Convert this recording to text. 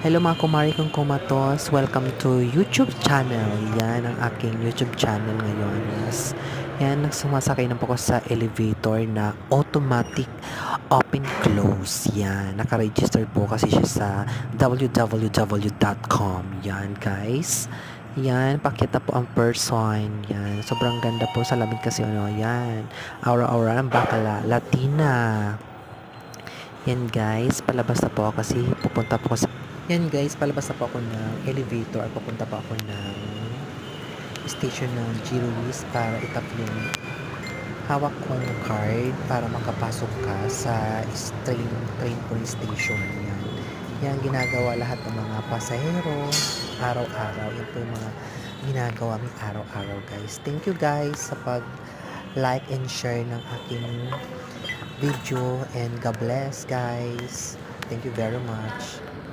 Hello mga kumari kong kumatos. Welcome to YouTube channel. Yan ang aking YouTube channel ngayon. Yes. Yan, sumasakay na po ako sa elevator na automatic open close. Yan, nakaregister po kasi siya sa www.com. Yan guys. Yan, pakita po ang person. Yan, sobrang ganda po sa lamig kasi ano. Yan, aura-aura ng bakla. Latina. Yan guys, palabas na po ako kasi pupunta po ako sa yan guys, palabas na po ako ng elevator at pupunta pa ako ng station ng G. Ruiz para itap yung hawak kong card para makapasok ka sa train police station. Yan. Yan ginagawa lahat ng mga pasahero araw-araw. Yan po yung mga ginagawa ng araw-araw guys. Thank you guys sa pag like and share ng aking video and God bless guys. Thank you very much.